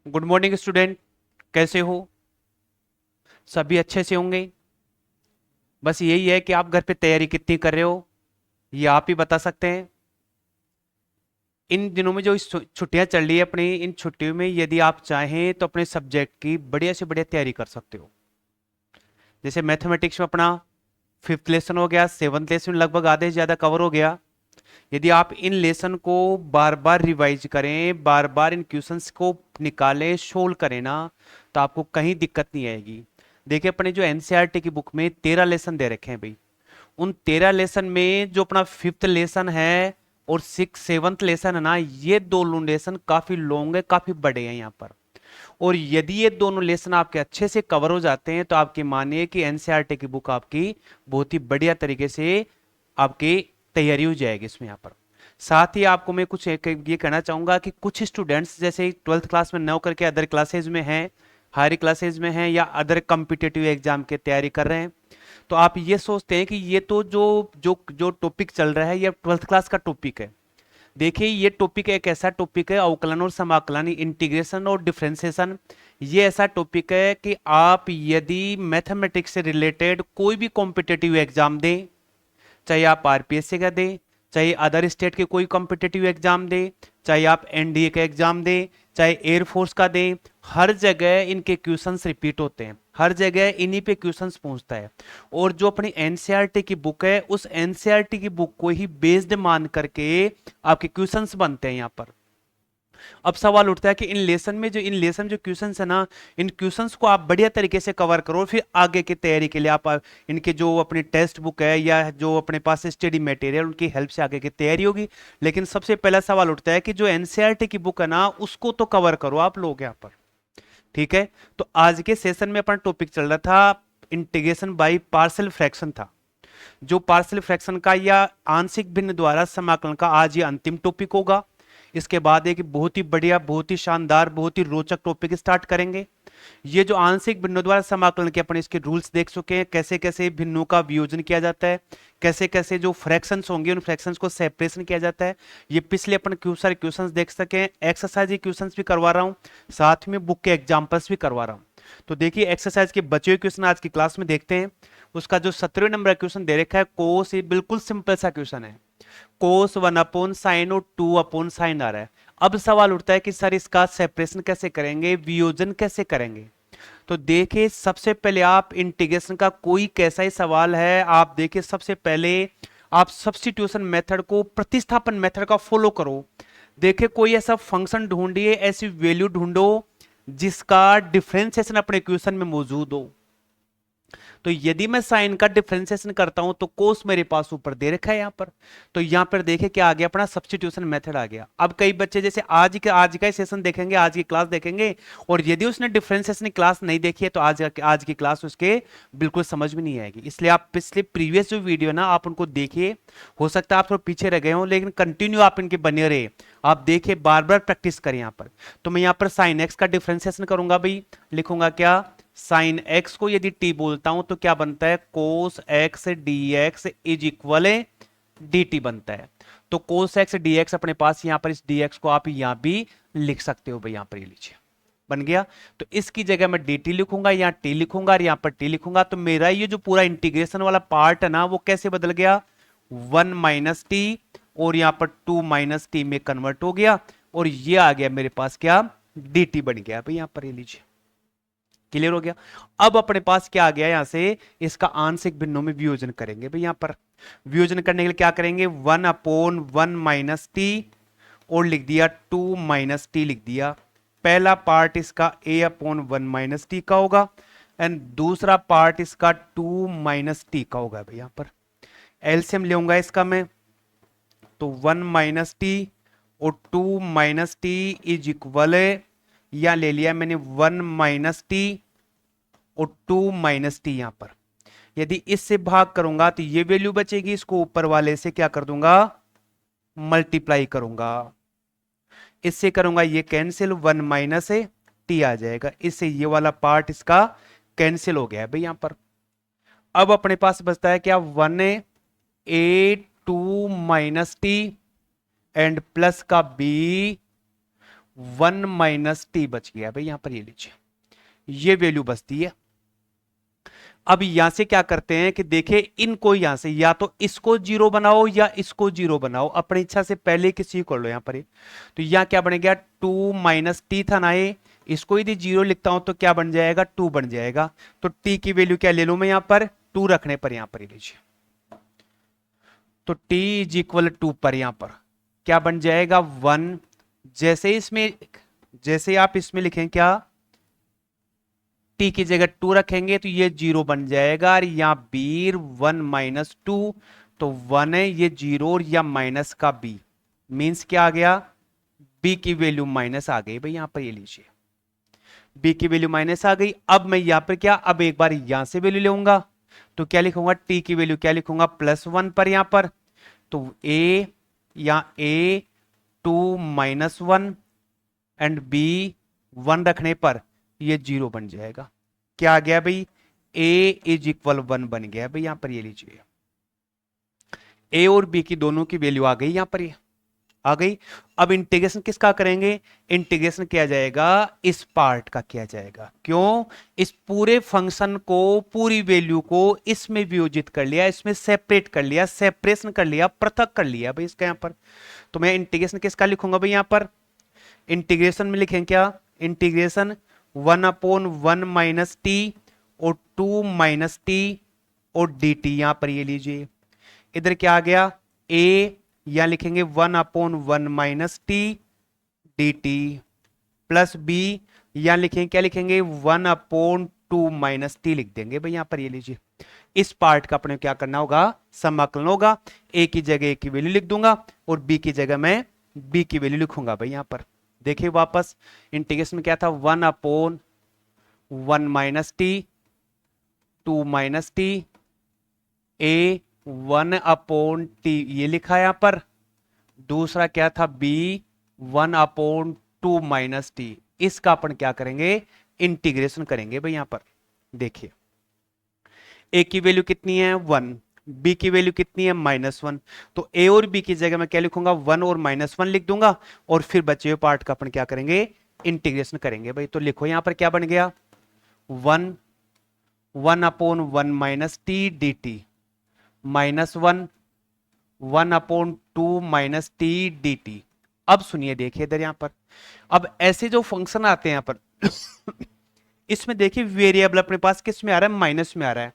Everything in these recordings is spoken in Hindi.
Good morning student. कैसे हो? सभी अच्छे से होंगे। बस यही है कि आप घर पे तैयारी कितनी कर रहे हो, ये आप ही बता सकते हैं। इन दिनों में जो इस छुट्टियां चल रही है अपनी, इन छुट्टियों में यदि आप चाहें तो अपने सब्जेक्ट की बढ़िया से बढ़िया तैयारी कर सकते हो। जैसे मैथमेटिक्स में अपना फिफ्थ लेसन हो गया, सेवन्थ लेसन लगभग आधे से ज़्यादा कवर हो गया। यदि आप इन लेसन को बार बार रिवाइज करें, बार बार इन क्वेश्चंस को निकालें, सोल्व करें ना, तो आपको कहीं दिक्कत नहीं आएगी। देखिए अपने जो एनसीईआरटी की बुक में 13 लेसन दे रखे हैं भाई। उन 13 लेसन में जो अपना फिफ्थ लेसन है और सिक्स सेवंथ लेसन है ना, ये दो लेसन काफी लॉन्ग है, काफी बड़े हैं यहाँ पर। और यदि ये दोनों लेसन आपके अच्छे से कवर हो जाते हैं तो आपकी मानिए कि एनसीईआरटी की बुक आपकी बहुत ही बढ़िया तरीके से आपकी तैयारी हो जाएगी इसमें यहाँ पर। साथ ही आपको मैं कुछ ये कहना चाहूंगा कि कुछ स्टूडेंट्स जैसे ट्वेल्थ क्लास में न होकर के अदर क्लासेज में हैं, हायर क्लासेज में हैं, या अदर कम्पिटेटिव एग्जाम की तैयारी कर रहे हैं, तो आप ये सोचते हैं कि ये तो जो जो जो टॉपिक चल रहा है ये ट्वेल्थ क्लास का टॉपिक है। देखिए ये टॉपिक एक ऐसा टॉपिक है, अवकलन और समाकलन, इंटीग्रेशन और डिफरेंशिएशन। ये ऐसा टॉपिक है कि आप यदि मैथमेटिक्स से रिलेटेड कोई भी कॉम्पिटेटिव एग्जाम दें, चाहे आप आरपीएससी का दें, चाहे अदर स्टेट के कोई कॉम्पिटेटिव एग्जाम दें, चाहे आप एनडीए का एग्जाम दें, चाहे एयरफोर्स का दें, हर जगह इनके क्वेश्चंस रिपीट होते हैं, हर जगह इन्हीं पे क्वेश्चंस पूछता है। और जो अपनी एनसीईआरटी की बुक है, उस एनसीईआरटी की बुक को ही बेस्ड मान करके आपके क्वेश्चंस बनते हैं यहाँ पर। अब सवाल उठता है कि इन लेसन जो क्वेश्चंस है ना, इन क्वेश्चंस को आप बढ़िया तरीके से कवर करो, फिर आगे की तैयारी के लिए आप इनके जो अपनी टेक्स्ट बुक है या जो अपने पास स्टडी मटेरियल, उनकी हेल्प से आगे की तैयारी होगी। लेकिन सबसे पहला सवाल उठता है कि जो एनसीईआरटी की बुक है ना, उसको तो कवर करो आप लोग यहाँ पर। ठीक है, तो आज के सेशन में अपना टॉपिक चल रहा था इंटीग्रेशन बाय पार्शियल फ्रैक्शन था। जो पार्शियल फ्रैक्शन का या आंशिक भिन्न द्वारा समाकलन का आज ये अंतिम टॉपिक होगा। इसके बाद एक बहुत ही बढ़िया, बहुत ही शानदार, बहुत ही रोचक टॉपिक स्टार्ट करेंगे। ये जो आंशिक भिन्नों द्वारा समाकलन के अपने इसके रूल्स देख चुके हैं, कैसे कैसे भिन्नों का वियोजन किया जाता है, कैसे कैसे जो फ्रैक्शंस होंगे उन फ्रैक्शंस को सेपरेशन किया जाता है। ये पिछले अपन सारे क्वेश्चंस देख सके, एक्सरसाइज क्वेश्चंस भी करवा रहा हूँ, साथ में बुक के एग्जाम्पल्स भी करवा रहा हूँ। तो देखिए एक्सरसाइज के बचे हुए क्वेश्चन आज की क्लास में देखते हैं। उसका जो 17वें नंबर का क्वेश्चन दे रखा है कोस, ये बिल्कुल सिंपल सा क्वेश्चन है। कोस 1/sin और 2/sin आ रहा है। अब सवाल उठता है कि सर इसका सेपरेशन कैसे करेंगे, वियोजन कैसे करेंगे। तो देखिए सबसे पहले आप इंटीग्रेशन का कोई कैसा ही सवाल है, आप देखिए सबसे पहले आप सब्स्टिट्यूशन मेथड को, प्रतिस्थापन मेथड का फॉलो करो। देखिए कोई ऐसा फंक्शन ढूंढिए, ऐसी वैल्यू ढूंढो जिसका डिफरेंशिएशन अपने क्वेश्चन में मौजूद हो। तो यदि मैं साइन का डिफरेंशिएशन करता हूं तो कोस मेरे पास ऊपर दे रखा है यहां पर। तो यहां पर देखिए क्या आ गया, अपना सब्स्टिट्यूशन मेथड आ गया। अब कई बच्चे जैसे आज का ही सेशन देखेंगे, आज की क्लास देखेंगे, और यदि उसने डिफरेंशिएशन क्लास नहीं देखी है तो आज की क्लास उसके बिल्कुल समझ में नहीं आएगी। इसलिए आप पिछले प्रीवियस जो वीडियो ना आप उनको देखिए। हो सकता है आप थोड़ा पीछे रह गए हो, लेकिन कंटिन्यू आप इनके बने रहे, आप देखिए, बार बार प्रैक्टिस करें यहाँ पर। तो मैं यहाँ पर साइन एक्स का डिफरेंशिएशन करूंगा भाई, लिखूंगा क्या, साइन एक्स को यदि टी बोलता हूं तो क्या बनता है, cos x D x is equal D T बनता है। तो कोस एक्स डी एक्स अपने पास यहां पर, इस डी एक्स को आप यहां भी लिख सकते हो भाई, यहां पर ये लीजिए बन गया। तो इसकी जगह मैं डी टी लिखूंगा, यहां टी लिखूंगा और यहां पर टी लिखूंगा। तो मेरा ये जो पूरा इंटीग्रेशन वाला पार्ट है ना, वो कैसे बदल गया, 1 - टी और यहां पर 2 - टी में कन्वर्ट हो गया, और ये आ गया मेरे पास क्या, डी टी बन गया भाई, यहां पर ये लीजिए। क्लियर हो गया। अब अपने पास क्या आ गया, यहां से इसका आंशिक भिन्नों में वियोजन करेंगे भाई। यहां पर वियोजन करने के लिए क्या करेंगे, 1/1 - टी और लिख दिया 2 - टी लिख दिया। पहला पार्ट इसका a/1 - टी का होगा, एंड दूसरा पार्ट इसका 2 - टी का होगा भाई। यहां पर एलसीएम लेऊंगा इसका मैं, तो 1 - टी और 2 - टी इज इक्वल, या ले लिया मैंने 1 - टी और 2 - टी। यहां पर यदि इससे भाग करूंगा तो ये वैल्यू बचेगी, इसको ऊपर वाले से क्या कर दूंगा, मल्टीप्लाई करूंगा। इससे करूंगा ये कैंसिल, 1 - टी आ जाएगा, इससे ये वाला पार्ट इसका कैंसिल हो गया है भाई यहां पर। अब अपने पास बचता है क्या, 1 - 2 - टी एंड प्लस का बी 1 माइनस टी बच गया भाई, यहां पर ये लीजिए, ये वैल्यू बचती है। अब यहां से क्या करते हैं कि देखे इनको यहां से या तो इसको जीरो बनाओ या इसको जीरो बनाओ, अपनी इच्छा से पहले किसी को कर लो यहां पर। तो यहां क्या बन गया, 2 माइनस टी था ना ये, इसको यदि जीरो लिखता हूं तो क्या बन जाएगा, 2 बन जाएगा। तो टी की वैल्यू क्या ले लू मैं यहां पर, 2 रखने पर यहां पर लीजिए, तो टी इज इक्वल 2 पर यहां पर क्या बन जाएगा 1। जैसे इसमें, जैसे आप इसमें लिखें क्या, टी की जगह 2 रखेंगे तो ये 0 बन जाएगा, और यहां बी 1 माइनस 2, तो 1 है ये 0 और या माइनस का बी, मीन्स क्या आ गया, बी की वैल्यू माइनस आ गई भाई यहां पर, ये लीजिए बी की वैल्यू माइनस आ गई। अब मैं यहां पर क्या, अब एक बार यहां से वैल्यू लूंगा तो क्या लिखूंगा, टी की वैल्यू क्या लिखूंगा, +1 पर यहां पर, तो ए या ए 2 माइनस 1 एंड बी 1 रखने पर ये 0 बन जाएगा। क्या आ गया भाई, ए इज इक्वल 1 बन गया भाई यहां पर, ये लीजिए ए और बी की दोनों की वैल्यू आ गई यहां पर, ये आ गई। अब इंटीग्रेशन किसका करेंगे, इंटीग्रेशन किया जाएगा इस पार्ट का किया जाएगा, क्यों, इस पूरे फंक्शन को, पूरी वैल्यू को इसमें वियोजित कर लिया, इसमें सेपरेट कर लिया, सेपरेशन कर लिया, पृथक कर लिया भाई इसका यहां पर। तो मैं इंटीग्रेशन किसका लिखूंगा भाई यहां पर, इंटीग्रेशन में लिखें क्या, इंटीग्रेशन 1/1 माइनस टी और 2 माइनस टी और डी टी, यहां पर ये लीजिए इधर क्या आ गया, ए यहां लिखेंगे 1/1 minus T D T, plus B यहां लिखेंगे क्या लिखेंगे, 1/2 माइनस टी लिख देंगे भाई यहां पर, ये लीजिए इस पार्ट का अपने क्या करना होगा, समाकलन होगा, ए की जगह ए की वैल्यू लिख दूंगा और बी की जगह मैं बी की वैल्यू लिखूंगा भाई यहां पर। देखिए वापस इंटीग्रेशन में क्या था, 1/1 माइनस टी 2 माइनस टी, ए 1/टी ये लिखा यहां पर, दूसरा क्या था बी 1/2 माइनस टी, इसका अपन क्या करेंगे, इंटीग्रेशन करेंगे भाई यहां पर। देखिए ए की वैल्यू कितनी है 1, बी की वैल्यू कितनी है -1, तो ए और बी की जगह मैं क्या लिखूंगा, 1 और -1 लिख दूंगा, और फिर बचे हुए पार्ट का अपन क्या करेंगे, इंटीग्रेशन करेंगे भाई। तो लिखो यहां पर क्या बन गया, 1/1 minus T D T, -1 1/2 minus T D T. अब सुनिए देखिए इधर यहां पर, अब ऐसे जो फंक्शन आते हैं यहां पर इसमें देखिए वेरिएबल अपने पास किस में आ रहा है, माइनस में आ रहा है।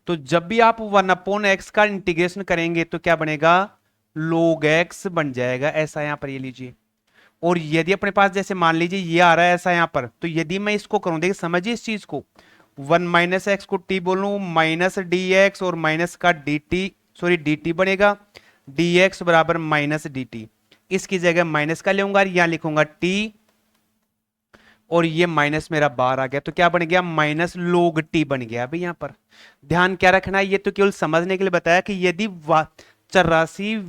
तो जब भी आप 1/x का इंटीग्रेशन करेंगे तो क्या बनेगा, log x बन जाएगा, ऐसा यहां पर ये लीजिए। और यदि अपने पास जैसे मान लीजिए ये आ रहा है ऐसा यहां पर, तो यदि मैं इसको करूं, देखिए समझिए इस चीज को, 1 माइनस एक्स को टी बोलूं, माइनस डी एक्स और माइनस का D T, sorry D T बनेगा, डी एक्स बराबर माइनस डी टी, इसकी जगह माइनस का लूंगा, यहां लिखूंगा टी, और ये माइनस मेरा बाहर आ गया, तो क्या बन गया, माइनस लोग टी बन गया भाई यहां पर। ध्यान क्या रखना है, ये तो केवल समझने के लिए बताया कि यदि चर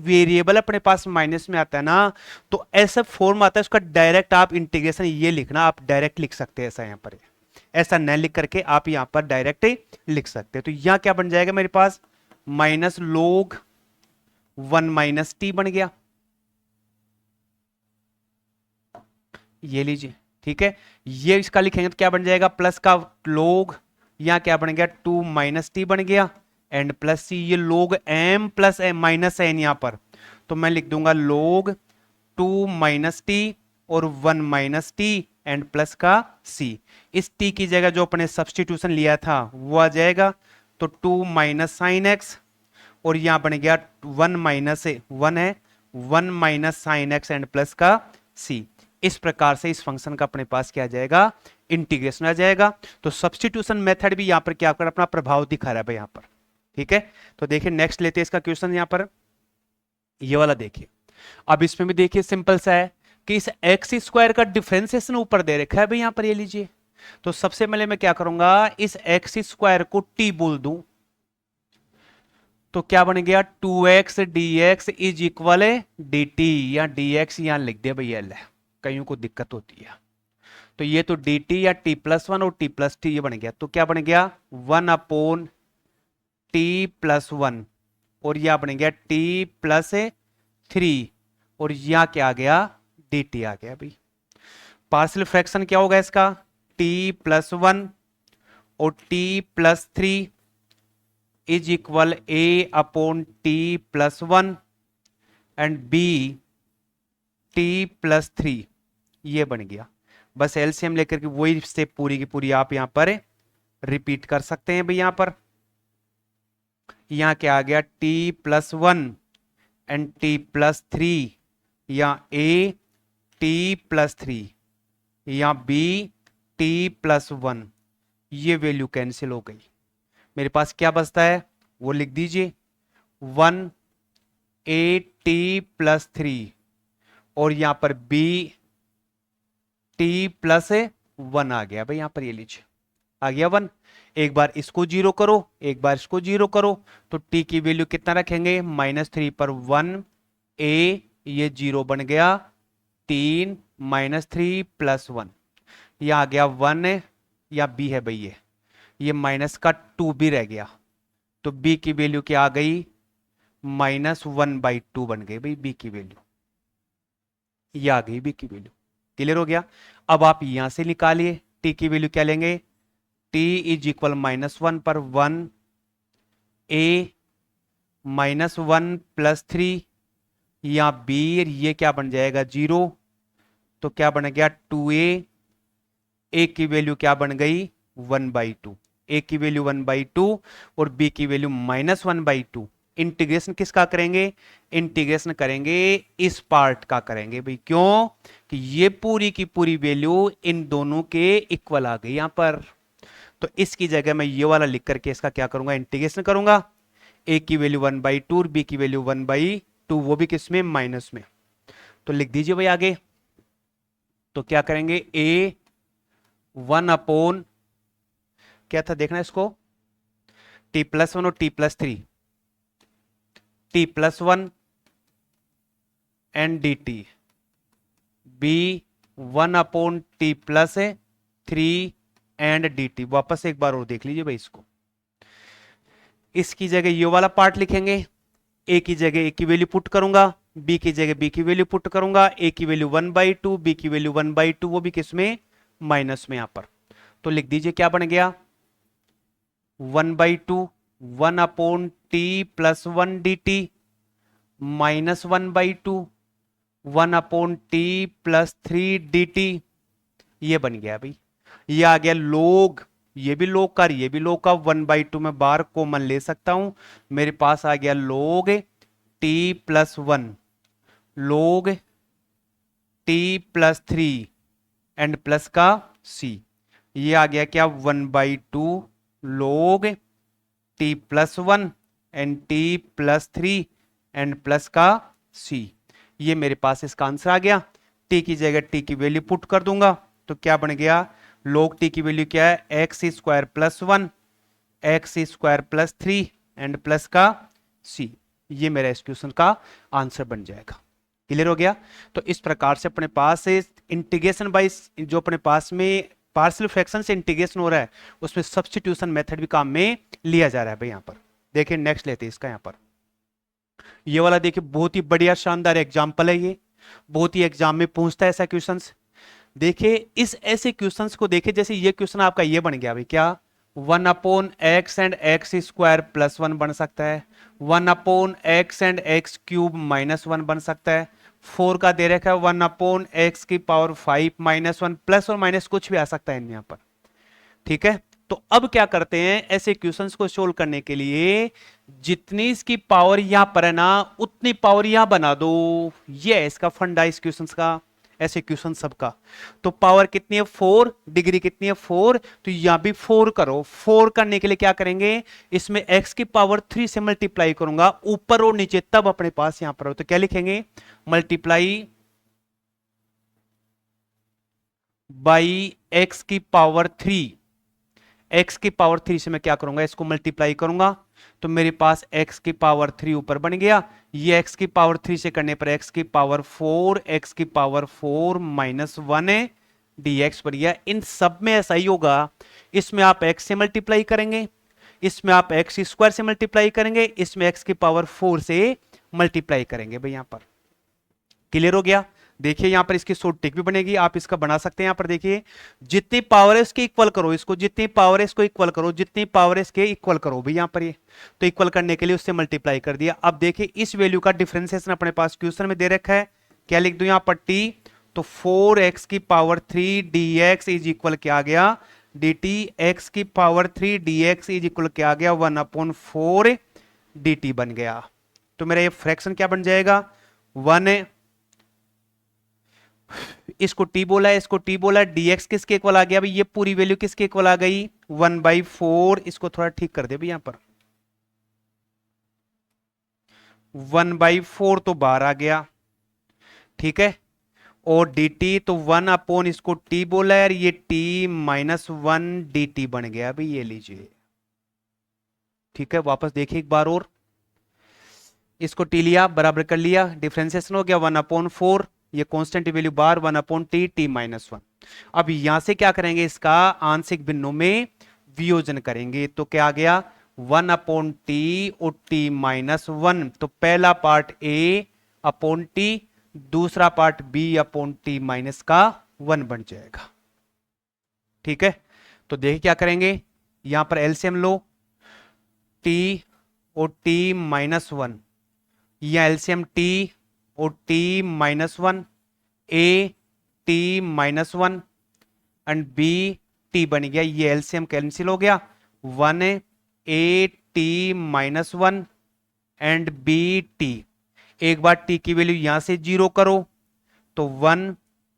वेरिएबल अपने पास माइनस में आता है ना, तो ऐसा फॉर्म आता है उसका, डायरेक्ट आप इंटीग्रेशन ये लिखना, आप डायरेक्ट लिख सकते हैं ऐसा यहां पर, ऐसा न लिख करके आप यहां पर डायरेक्ट लिख सकते हैं। तो यहां क्या बन जाएगा मेरे पास, माइनस लोग 1 माइनस टी बन गया, ये लीजिए ठीक है। ये इसका लिखेंगे तो क्या बन जाएगा, प्लस का लोग, यहां क्या बन गया 2 माइनस टी बन गया, एंड प्लस सी, ये लोग M plus M minus N यहां पर, तो मैं लिख दूंगा लोग 2 माइनस टी और 1 माइनस टी एंड प्लस का सी। इस टी की जगह जो अपने सब्सटीट्यूशन लिया था वो आ जाएगा, तो 2 माइनस साइन एक्स, और यहां बन गया 1 माइनस 1 है 1 minus sine x and plus का सी। इस प्रकार से इस फंक्शन का अपने पास क्या आ जाएगा, इंटीग्रेशन आ जाएगा। तो सब्सटीट्यूशन मेथड भी यहां पर क्या कर अपना प्रभाव दिखा रहा है भाई यहां पर, ठीक है। तो देखिए नेक्स्ट लेते हैं इसका क्वेश्चन, यहां पर ये वाला देखिए। अब इसमें भी देखिए सिंपल सा है कि इस एक्स स्क्वायर का डिफरेंशिएशन ऊपर दे रखा है भाई यहां पर, ये लीजिए। तो सबसे पहले मैं क्या करूंगा, इस एक्स स्क्वायर को टी बोल दूं, तो क्या बन गया 2x dx is equal D T, या dx यहां लिख दिया भैया, कईयों को दिक्कत होती है। तो ये तो dt या t+1 और t+t ये बन गया, तो क्या बन गया 1/t+1, और यह बन गया t+3, और यहां क्या आ गया dt आ गया भाई। पार्शियल फ्रैक्शन क्या होगा इसका, t+1 और t+3 is equal a/t+1 and b t+3, ये बन गया। बस एलसीएम लेकर के वही स्टेप पूरी की पूरी आप यहां पर रिपीट कर सकते हैं भाई। यहां क्या आ गया, t+1 एंड t+3, या a t+3 या b t+1, ये वैल्यू कैंसिल हो गई। मेरे पास क्या बचता है वो लिख दीजिए, 1a t+3 और यहां पर b t+1 आ गया भाई। यहां पर ये लीजिए आ गया 1। एक बार इसको जीरो करो, एक बार इसको जीरो करो, तो t की वैल्यू कितना रखेंगे, -3 पर 1a, ये 0 बन गया, 3 -3 +1, ये आ गया 1 या b है भाई, ये माइनस का 2 भी रह गया, तो b की वैल्यू क्या आ गई, -1/2 बन गई भाई b की वैल्यू, ये आ गई b की वैल्यू। क्लियर हो गया। अब आप यहां से निकालिए t की वैल्यू क्या लेंगे, t इज इक्वल -1 पर 1a -1 +3 या b, ये क्या बन जाएगा 0, तो क्या बन गया 2a, a की वैल्यू क्या बन गई 1/2, a की वैल्यू 1/2 और b की वैल्यू -1/2। इंटीग्रेशन किसका करेंगे, इंटीग्रेशन करेंगे इस पार्ट का करेंगे भाई, क्यों कि ये पूरी की पूरी वैल्यू इन दोनों के इक्वल आ गई यहां पर। तो इसकी जगह मैं ये वाला लिख करके इसका क्या करूंगा, इंटीग्रेशन करूंगा, a की वैल्यू 1/2 और b की वैल्यू 1/2, वो भी किसमें, माइनस में। तो लिख दीजिए भाई आगे, तो क्या करेंगे, a 1 क्या था देखना इसको, t+1 और t+3, t+1 and dt, b 1/t+3 and dt। वापस एक बार और देख लीजिए भाई इसको, इसकी जगह ये वाला पार्ट लिखेंगे, a की जगह a की वैल्यू पुट करूंगा, b की जगह b की वैल्यू पुट करूंगा, a की वैल्यू 1/2, b की वैल्यू 1/2, वो भी किसमें, माइनस में यहां पर। तो लिख दीजिए क्या बन गया, 1/2 1/t+1 dt -1/2 1/t+3 dt, ये बन गया भाई। ये आ गया लोग, ये भी लोग का, ये भी लोग का, 1/2 में बार कॉमन ले सकता हूं, मेरे पास आ गया लोग t+1 लोग t+3 एंड प्लस का c, ये आ गया क्या 1/2 लोग t+1 and t+3 and plus का c, ये मेरे पास इसका आंसर आ गया। t की जगह t की वैल्यू पुट कर दूंगा, तो क्या बन गया, log t की वैल्यू क्या है, x² + 1 x² + 3 एंड प्लस का c, ये मेरा इस क्वेश्चन का आंसर बन जाएगा। क्लियर हो गया। तो इस प्रकार से अपने पास इंटीग्रेशन बाय, जो अपने पास में पार्शियल फ्रैक्शन से इंटीग्रेशन हो रहा है, उसमें सब्स्टिट्यूशन मेथड भी काम में लिया जा रहा है भाई। यहां पर देखिए नेक्स्ट लेते हैं इसका, यहां पर ये वाला देखिए बहुत ही बढ़िया शानदार एग्जांपल है, ये बहुत ही एग्जाम में पूछता है ऐसा क्वेश्चंस। देखिए इस ऐसे क्वेश्चंस को देखिए, जैसे ये क्वेश्चन आपका ये बन गया भाई, क्या 1/x एंड x² + 1 बन सकता है, 1/x एंड x³ -1 बन सकता है, 4 का दे रखा है 1/x⁵ -1, प्लस और माइनस कुछ भी आ सकता है यहां पर। ठीक है, तो अब क्या करते हैं, ऐसे क्वेश्चंस को सोल्व करने के लिए जितनी इसकी पावर यहां पर है ना, उतनी पावर यहां बना दो, ये है इसका फंडा इस क्वेश्चंस का, ऐसे क्वेश्चन सबका। तो पावर कितनी है 4, डिग्री कितनी है 4, तो यहां भी 4 करो। 4 करने के लिए क्या करेंगे, इसमें x⁵ से मल्टीप्लाई करूंगा ऊपर और नीचे, तब अपने पास यहां पर हो, तो क्या लिखेंगे, मल्टीप्लाई बाई x⁵, x⁵ से मैं क्या करूंगा, इसको मल्टीप्लाई करूंगा, तो मेरे पास x⁵ ऊपर बन गया, ये x⁵ से करने पर x⁴ -1 है dx पर गया। इन सब में ऐसा ही होगा, इसमें आप x से मल्टीप्लाई करेंगे, इसमें आप x² से मल्टीप्लाई करेंगे, इसमें x⁴ से मल्टीप्लाई करेंगे भाई यहां पर। क्लियर हो गया। देखिए यहां पर इसकी शॉर्ट टिक भी बनेगी, आप इसका बना सकते हैं। यहां पर देखिए जितनी पावर है उसके इक्वल करो इसको, जितनी पावर है इसको इक्वल करो, जितनी पावर है इसके इक्वल करो भाई। यहां पर ये तो इक्वल करने के लिए उससे मल्टीप्लाई कर दिया। अब देखिए इस वैल्यू का डिफरेंशिएशन अपने पास क्वेश्चन में दे रखा है, क्या लिख दूं यहां पर टी, तो 4x की पावर 3 dx इज इक्वल क्या आ गया, dt x की पावर 3 dx इज इक्वल क्या आ गया, 1/4 dt बन गया। तो मेरा ये फ्रैक्शन क्या बन जाएगा, 1, इसको t बोला है, इसको t बोला है, dx किसके इक्वल आ गया भाई, ये पूरी वैल्यू किसके इक्वल आ गई, 1/4। इसको थोड़ा ठीक कर दे भाई, यहां पर 1/4 तो बाहर आ गया, ठीक है। और dt तो 1 इसको t बोला है, ये t-1 dt बन गया भाई, ये लीजिए, ठीक है। वापस देखिए एक बार और, इसको t लिया, बराबर कर लिया, डिफरेंशिएशन हो गया 1/4, ये कांस्टेंट वैल्यू बार 1/t t-1। अब यहां से क्या करेंगे, इसका आंशिक भिन्नों में वियोजन करेंगे, तो क्या आ गया 1/t और t-1। तो पहला पार्ट a/t, दूसरा पार्ट b/t-1 बन जाएगा, ठीक है। तो देखिए क्या करेंगे, यहां पर एलसीएम लो, t और t-1, या एलसीएम t और t-1, a t-1 and b t बन गया, ये एलसीएम कैंसिल हो गया, 1 a t-1 and b t। एक बार t की वैल्यू यहां से 0 करो, तो 1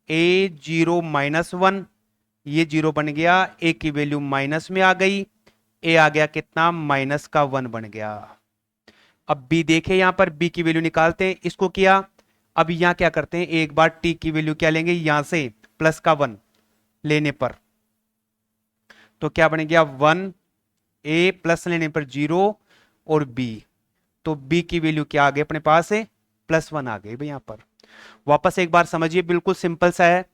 a 0-1, ये 0 बन गया, a की वैल्यू माइनस में आ गई, a आ गया कितना, -1 बन गया। अब b देखे, यहां पर b की वैल्यू निकालते हैं, इसको किया। अब यहां क्या करते हैं, एक बार t की वैल्यू क्या लेंगे, यहां से +1 लेने पर, तो क्या बन गया 1 a प्लस लेने पर 0 और b, तो b की वैल्यू क्या आ गई अपने पास है, +1 आ गई भाई। यहां पर वापस एक बार समझिए, बिल्कुल सिंपल सा है।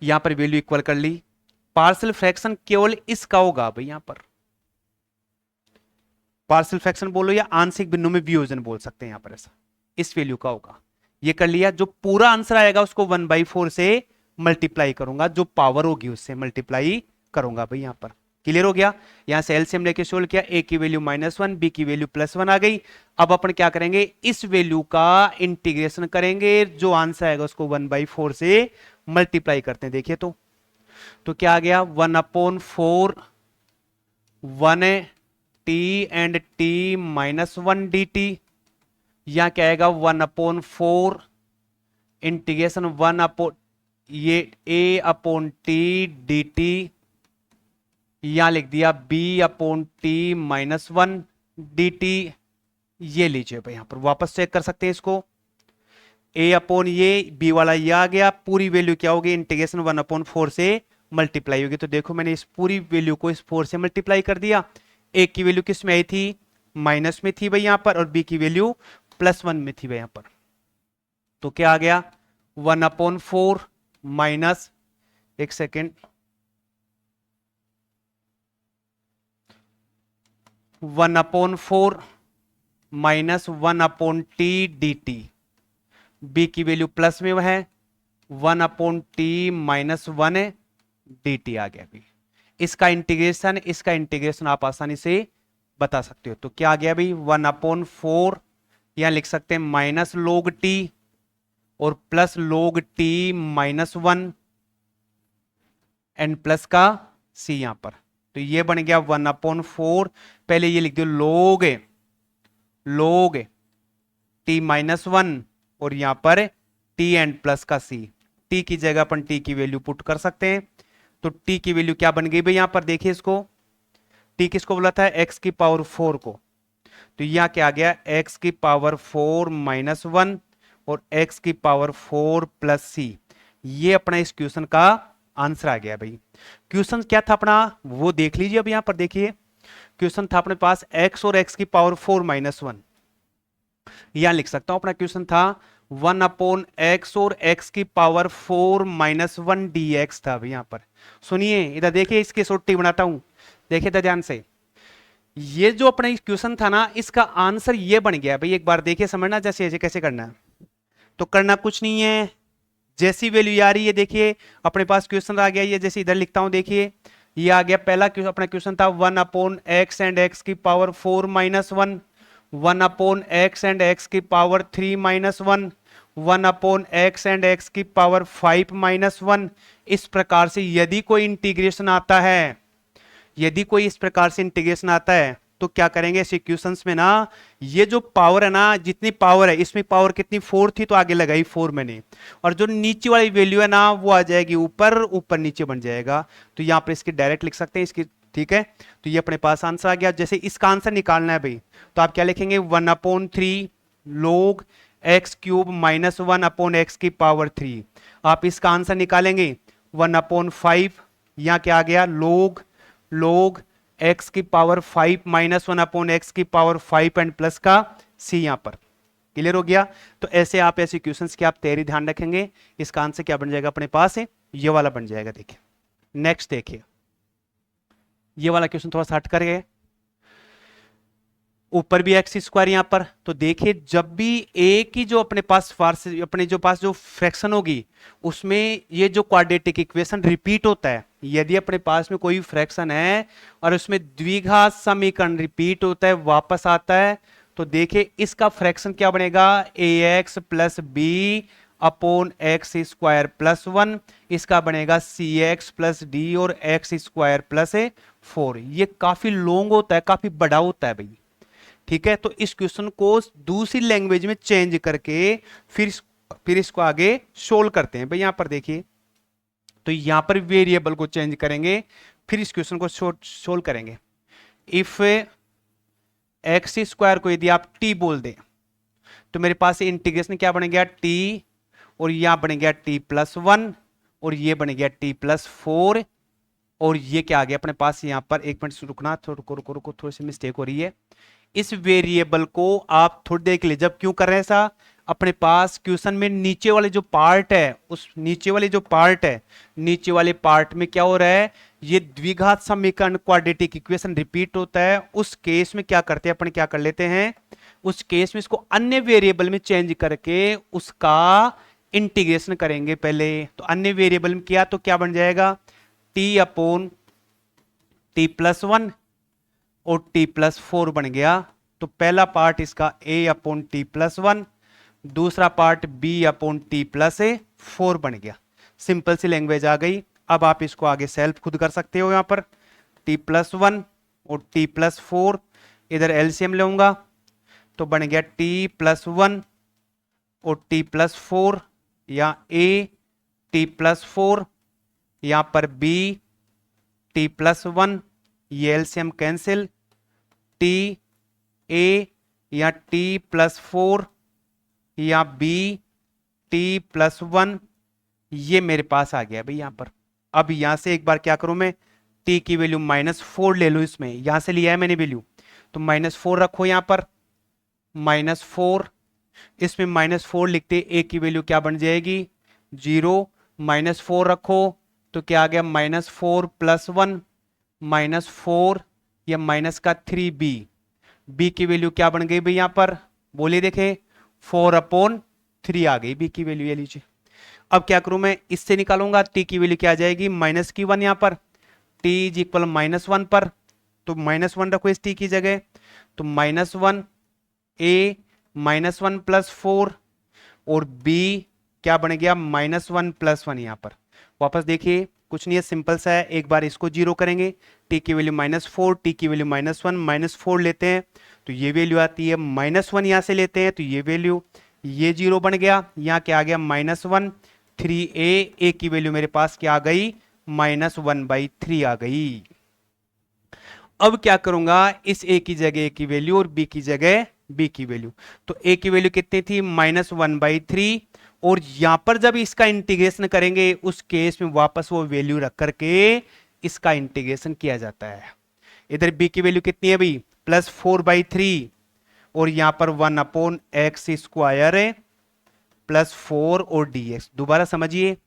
यहां पर वैल्यू इक्वल कर ली, पार्शियल फ्रैक्शन केवल इसका होगा भाई, यहां पर पार्शियल फ्रैक्शन बोलो या आंशिक बिंदु में वियोजन बोल सकते हैं, यहां पर ऐसा इस वैल्यू का होगा। ये कर लिया, जो पूरा आंसर आएगा उसको 1/4 से मल्टीप्लाई करूंगा, जो पावर होगी उससे मल्टीप्लाई करूंगा भाई। यहां पर क्लियर हो गया। यहां से एलसीएम लेके सोल्व किया, a की वैल्यू -1, b की वैल्यू +1 आ गई। अब अपन क्या करेंगे, इस वैल्यू का इंटीग्रेशन करेंगे, जो आंसर आएगा उसको 1/4 से मल्टीप्लाई करते हैं। देखिए तो क्या आ गया, 1/4 1 t एंड t-1 dt, यहां क्या आएगा 1/4 इंटीग्रेशन 1 ये a/t dt, यहां लिख दिया b/t-1 dt। ये लीजिए भाई, यहां पर वापस चेक कर सकते हैं इसको, a/ये b वाला ये आ गया, पूरी वैल्यू क्या होगी, इंटीग्रेशन 1/4 से मल्टीप्लाई होगी। तो देखो मैंने इस पूरी वैल्यू को इस 4 से मल्टीप्लाई कर दिया। a की वैल्यू किस में आई थी, माइनस में थी भाई यहां पर, और b की वैल्यू +1 में थी भाई यहां पर। तो क्या आ गया 1/4 माइनस, एक second, 1/4 minus 1/t dt, b की वैल्यू प्लस में है, 1/t-1 dt आ गया भाई। इसका इंटीग्रेशन आप आसानी से बता सकते हो। तो क्या आ गया भाई 1/4, यहां लिख सकते हैं माइनस log t और plus log t-1 and plus का c यहां पर। तो ये बन गया 1/4, पहले ये लिख दो log t-1 और यहां पर t एंड प्लस का c, t की जगह अपन t की वैल्यू पुट कर सकते हैं। तो t की वैल्यू क्या बन गई भाई यहां पर, देखिए इसको, t किसको बोला था, x की पावर 4 को, तो यहां क्या आ गया x की पावर 4 -1 और x की पावर 4 + c। ये अपना इस क्वेश्चन का आंसर आ गया भाई। क्वेश्चन क्या था अपना वो देख लीजिए। अब यहां पर देखिए क्वेश्चन था अपने पास x और x की पावर 4 -1, यहां लिख सकता हूं अपना क्वेश्चन था 1/x और x की पावर 4 -1 dx था भाई। यहां पर सुनिए, इधर देखिए, इसकी सोटी बनाता हूं, देखिए इधर ध्यान से। ये जो अपना क्वेश्चन था ना, इसका आंसर ये बन गया भाई, एक बार देखिए समझना जैसे कैसे करना है। तो करना कुछ नहीं है, जैसी वैल्यू आ रही है देखिए अपने पास क्वेश्चन आ गया, ये जैसे इधर लिखता हूं देखिए, ये आ गया पहला अपना क्वेश्चन था 1/x एंड x की पावर 4 - 1, 1/x एंड x की पावर 3 - 1, 1/x एंड x की पावर 5 - 1। इस प्रकार से यदि कोई इंटीग्रेशन आता है, यदि कोई इस प्रकार से इंटीग्रेशन आता है तो क्या करेंगे इस इक्वेशंस में ना, ये जो पावर है ना, जितनी पावर है इसमें पावर कितनी 4 थी तो आगे लगाई 4 मैंने, और जो नीचे वाली वैल्यू है ना वो आ जाएगी ऊपर, ऊपर नीचे बन जाएगा। तो यहां पर इसकी डायरेक्ट लिख सकते हैं इसकी, ठीक है। तो ये अपने पास आंसर आ गया। जैसे इसका आंसर निकालना है भाई, तो आप क्या लिखेंगे 1/3 log x³ - 1/x की पावर 3। आप इसका आंसर निकालेंगे 1/5, यहां क्या आ गया log x की पावर 5 - 1/x की पावर 5 एंड प्लस का c, यहां पर क्लियर हो गया। तो ऐसे आप ऐसे क्वेश्चंस की आप तैयारी ध्यान रखेंगे, इसका आंसर क्या बन जाएगा अपने पास है, ये वाला बन जाएगा। देखिए नेक्स्ट देखिए, ये वाला क्वेश्चन थोड़ा सा हट कर गए, ऊपर भी एक्स स्क्वायर यहां पर। तो देखिए जब भी ए की जो अपने पास अपने जो पास जो फ्रैक्शन होगी उसमें ये जो क्वाड्रेटिक इक्वेशन रिपीट होता है, यदि अपने पास में कोई फ्रैक्शन है और उसमें द्विघात समीकरण रिपीट होता है वापस आता है, तो देखिए इसका फ्रैक्शन क्या बनेगा, ax plus B upon x square plus 1, इसका बनेगा cx प्लस डी और एक्स स्क्वायर प्लस 4। ये काफी लॉन्ग होता है, काफी बड़ा होता है भाई, ठीक है। तो इस क्वेश्चन को दूसरी लैंग्वेज में चेंज करके फिर इसको आगे सोल्व करते हैं भाई। यहां पर देखिए, तो यहां पर वेरिएबल को चेंज करेंगे, फिर इस क्वेश्चन को सोल्व करेंगे। इफ एक्स स्क्वायर को यदि आप टी बोल दें तो मेरे पास इंटीग्रेशन क्या बन गया टी, और यहां बन गया टी प्लस 1, और ये बन गया टी प्लस 4, और ये क्या आ गया अपने पास यहां पर, एक मिनट रुकना, रुको थोड़ी सी मिस्टेक हो रही है। इस वेरिएबल को आप थोड़ी देर के लिए, जब क्यों कर रहे हैं ऐसा, अपने पास क्वेश्चन में नीचे वाले जो पार्ट है, उस नीचे वाले जो पार्ट है, नीचे वाले पार्ट में क्या हो रहा है, ये द्विघात समीकरण क्वाड्रेटिक इक्वेशन रिपीट होता है। उस केस में क्या करते हैं अपन, क्या कर लेते हैं, उस केस में इसको अन्य वेरिएबल में चेंज करके उसका इंटीग्रेशन करेंगे पहले। तो अन्य वेरिएबल में किया तो क्या बन जाएगा, टी अपॉन टी प्लस 1 और टी प्लस 4 बन गया। तो पहला पार्ट इसका a अपॉन टी प्लस 1, दूसरा part b upon T plus 4 बन गया। सिंपल सी लैंग्वेज आ गई। अब आप इसको आगे सेल्फ खुद कर सकते हो। यहां पर t प्लस 1 और t प्लस 4, इधर एलसीएम लूंगा तो बन गया t प्लस 1 और t प्लस 4, या a t प्लस 4, यहां पर b t प्लस 1, ये एलसीएम कैंसिल, टी ए या टी प्लस 4 या बी टी प्लस 1, ये मेरे पास आ गया भाई यहां पर। अब यहां से एक बार क्या करूं मैं, टी की वैल्यू -4 ले लूं, इसमें यहां से लिया है मैंने वैल्यू, तो -4 रखो यहां पर, -4, इसमें -4 लिखते ए की वैल्यू क्या बन जाएगी 0, -4 रखो तो क्या आ गया -4 प्लस 1, -4 या माइनस का 3b, b की वैल्यू क्या बन गई भाई यहां पर, बोलिए देखें 4/3 आ गई b की वैल्यू, ये लीजिए। अब क्या करूं मैं, इससे निकालूंगा, t की वैल्यू क्या आ जाएगी -1 यहां पर, t इज इक्वल -1 पर, तो -1 रखो इस t की जगह, तो -1 a -1 प्लस 4 और b क्या बन गया -1 प्लस 1। यहां पर वापस देखिए कुछ नहीं है, सिंपल सा है, एक बार इसको जीरो करेंगे, t की वैल्यू -4, t की वैल्यू -1, -4 लेते हैं तो ये वैल्यू आती है, -1 यहां से लेते हैं तो ये वैल्यू, ये 0 बन गया, यहां क्या आ गया -1, 3a, a की वैल्यू मेरे पास क्या आ गई -1/3 आ गई। अब क्या करूंगा, इस a की जगह a की वैल्यू और b की जगह b की वैल्यू, तो a की वैल्यू कितनी थी -1/3, और यहां पर जब इसका इंटीग्रेशन करेंगे उस केस में वापस वो वैल्यू रख करके इसका इंटीग्रेशन किया जाता है। इधर b की वैल्यू कितनी है भाई +4/3, और यहां पर 1/x² +4 और dx। दोबारा समझिए,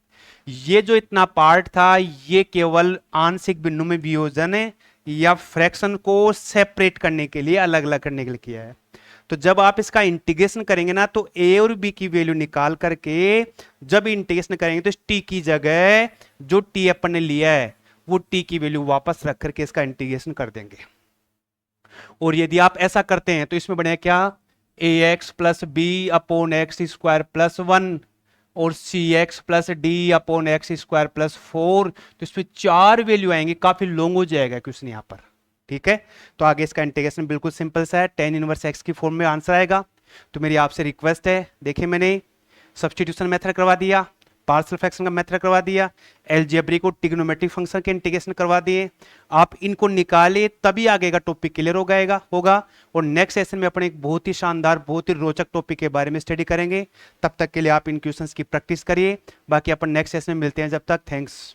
ये जो इतना पार्ट था ये केवल आंशिक बिंदु में वियोजन है या फ्रैक्शन को सेपरेट करने के लिए, अलग अलग करने के लिए किया है। तो जब आप इसका इंटीग्रेशन करेंगे ना तो a और b की वैल्यू निकाल करके जब इंटीग्रेशन करेंगे तो इस t की जगह जो t अपन ने लिया है वो t की वैल्यू वापस रख करके इसका इंटीग्रेशन कर देंगे। और यदि आप ऐसा करते हैं तो इसमें बनेगा क्या, ax plus B upon x square plus 1 और cx plus d upon x square plus 4। तो इसमें 4 वैल्यू आएंगे, काफी लॉन्ग हो जाएगा क्वेश्चन यहां पर। ठीक है, तो आगे इसका इंटीग्रेशन बिल्कुल सिंपल सा है, tan इनवर्स x की फॉर्म में आंसर आएगा। तो मेरी आपसे रिक्वेस्ट है, देखिए मैंने सब्स्टिट्यूशन मेथड करवा दिया, पार्शियल फ्रैक्शन का मेथड करवा दिया, अलजेब्रिक और ट्रिग्नोमेट्रिक फंक्शन के इंटीग्रेशन करवा दिए। आप इनको निकाले तभी आगे का टॉपिक क्लियर होगा। और नेक्स्ट सेशन में अपने एक बहुत ही शानदार, बहुत ही रोचक टॉपिक के बारे में स्टडी करेंगे। तब तक के लिए आप इन क्वेश्चंस की प्रैक्टिस करिए। बाकी अपन नेक्स्ट सेशन में मिलते हैं, जब तक थैंक्स।